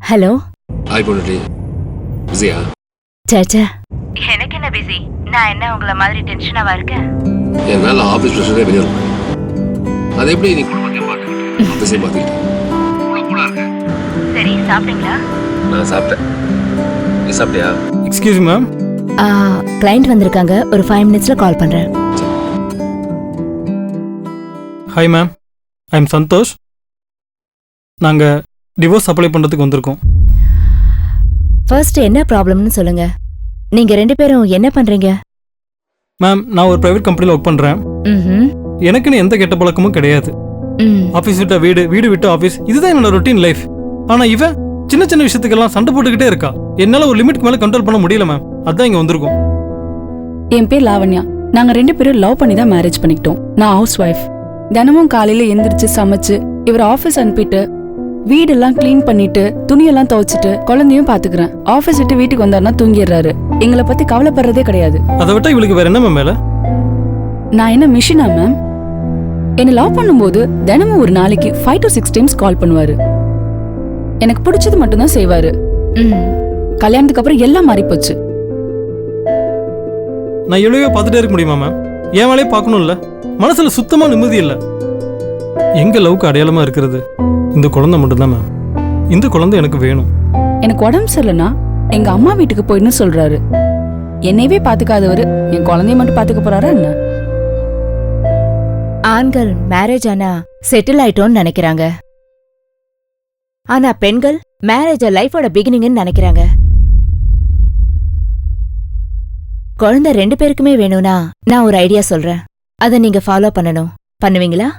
Hello. Hi பொண்ணுடி. பிஸியா? சாச்சா. எனக்கு என்ன பிஸி? நான் என்ன உங்கள மாதிரி டென்ஷனாவா இருக்கேன்? என்னால ஆபீஸ் பிரஷரே வெளிய இருக்கு. அது எப்படி நீ குடும்பத்தையும் பார்த்துக்கிட்டு ஆபீஸையும் பார்த்துக்கிட்டு கூட இருக்க? சரி, சாப்பிட்டீங்களா? நான் சாப்பிட்டேன். நீ சாப்பிட்டியா? Excuse me ma'am. கிளையண்ட் வந்திருக்காங்க, ஒரு 5 மினிட்ஸ்ல கால் பண்றேன். Hi ma'am, I am Santosh. நாங்கள் டிவோர்ஸ் அப்ளை பண்ணுறதுக்கு வந்திருக்கோம். ஃபர்ஸ்ட் என்ன ப்ராப்ளம்னு சொல்லுங்க. நீங்க 2 பேரும் என்ன பண்றீங்க? மேம், நான் ஒரு பிரைவேட் கம்பெனியில் ஒர்க் பண்ணுறேன். எனக்குன்னு எந்த கெட்ட பழக்கமும் கிடையாது. ஆஃபீஸ் விட்ட வீடு, வீடு விட்டு ஆஃபீஸ், இதுதான் என்னோட ரொட்டீன் லைஃப். ஆனால் இவன் சின்ன சின்ன விஷயத்துக்கெல்லாம் சண்டை போட்டுக்கிட்டே இருக்கா. என்னால் ஒரு லிமிட்க்கு மேலே கண்ட்ரோல் பண்ண முடியல மேம். அதான் இங்கே வந்திருக்கோம். என் பேர் லாவண்யா. நாங்கள் 2 பேரும் லவ் பண்ணி தான் மேரேஜ் பண்ணிக்கிட்டோம். நான் ஹவுஸ் ஒய்ஃப். தினமும் காலையில் எந்திரிச்சு சமைச்சு இவர் ஆஃபீஸ் அனுப்பிட்டு வீடெல்லாம் கிளீன் பண்ணிட்டு துணியெல்லாம் துவைச்சிட்டு குழந்தையும் பாத்துக்கிறேன். ஆஃபீஸ் விட்டு வீட்டுக்கு வந்தாருன்னா தூங்கிடுறாரு. எங்களை பத்தி கவலைப்படுறதே கிடையாது. அதை விட்டா இவளுக்கு வேற என்ன மேம் வேலை? நான் என்ன மிஷினா மேம்? என்னை லவ் பண்ணும்போது தினமும் ஒரு நாளைக்கு 5 to 6 டைம்ஸ் கால் பண்ணுவாரு. எனக்கு பிடிச்சது மட்டும்தான் செய்வாரு. கல்யாணத்துக்கு அப்புறம் எல்லாம் மாறி போச்சு. நான் எவ்வளவோ பார்த்துட்டே இருக்க முடியுமா மேம்? என் வேலையை பார்க்கணும்ல. மனசுல சுத்தமா நிம்மதி இல்லை. எங்க லவ்க்கு அடையாளமா இருக்கிறது இந்த குழந்தை மட்டும்தான் மேம். இந்த குழந்தை எனக்கு வேணும். எனக்கு உடம்பு சரியில்லைன்னா எங்க அம்மா வீட்டுக்கு போயின்னு சொல்றாரு. என்னையவே பாத்துக்காதவரு என் குழந்தைய மட்டும் பாத்துக்க போறாரா என்ன? ஆண்கள் மேரேஜ் ஆனா செட்டில் ஆயிட்டோம்னு நினைக்கிறாங்க. ஆனா பெண்கள் மேரேஜ் லைஃபோட பிகினிங்னு நினைக்கிறாங்க. குழந்தை 2 பேருக்குமே வேணும்னா நான் ஒரு ஐடியா சொல்றேன். அதை நீங்க ஃபாலோ பண்ணணும். பண்ணுவீங்களா?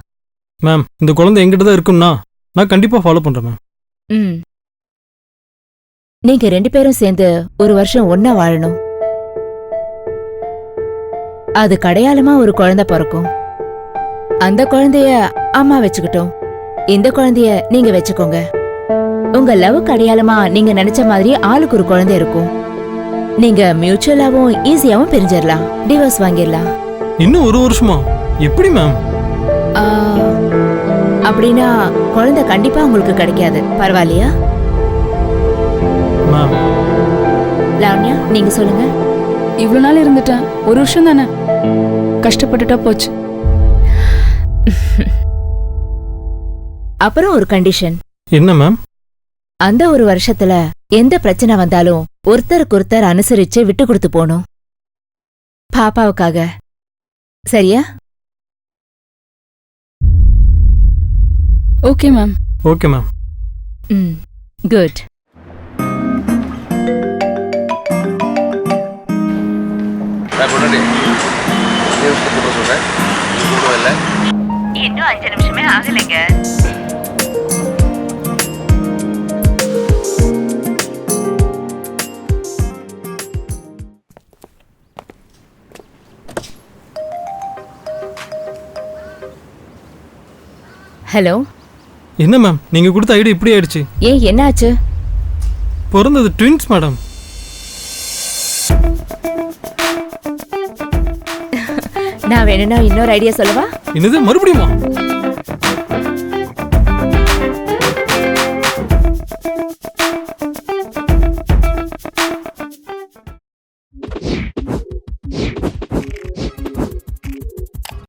மேம், இந்த குழந்தை எங்கிட்ட தான் இருக்கும்னா நான் கண்டிப்பா ஃபாலோ பண்றேன் மேம். நீங்க 2 பேரும் சேர்ந்து ஒரு வருஷம் ஒன்னா வாழணும். அது கடையாளமா ஒரு குழந்தை பிறக்கும். அந்த குழந்தைய அம்மா வச்சுக்கிட்டோம், இந்த குழந்தைய நீங்க வச்சுக்கோங்க. உங்க லவ் அடையாளமா நீங்க நினைச்ச மாதிரி ஆளுக்கு ஒரு குழந்தை இருக்கும். நீங்க மியூச்சுவலாவும் ஈஸியாவும் பிரிஞ்சிடலாம், டிவோர்ஸ் வாங்கிடலாம். இன்னும் ஒரு வருஷமா? எப்படி மேம்? அப்படின்னா குழந்தை கண்டிப்பா உங்களுக்கு கிடைக்காது. பரவாயில்லையா? மேம், லாவண்யா நீங்க சொல்லுங்க. இவ்வளவு நாள் இருந்துட்டேன், ஒரு வருஷம் தானே, கஷ்டப்பட்டுட்டா போச்சு. அப்புறம் ஒரு கண்டிஷன். என்ன மேம்? அந்த ஒரு வருஷத்துல எந்த பிரச்சனை வந்தாலும் ஒருத்தருக்கு ஒருத்தர் அனுசரிச்சு விட்டு கொடுத்து போணும், பாப்பாவுக்காக. சரியா? Okay ma'am. Okay ma'am. Good. இன்னும் 5 நிமிஷமே ஆகலைங்க. ஹலோ. என்ன மேம், நீங்க கொடுத்த ஐடியா இப்படி ஆயிடுச்சு? ஏன், என்ன ஆச்சு? பிறந்தது ட்வின்ஸ் மேடம். நான் வேணும்னா இன்னொரு ஐடியா சொல்லவா? என்னது, மறுபடியுமா?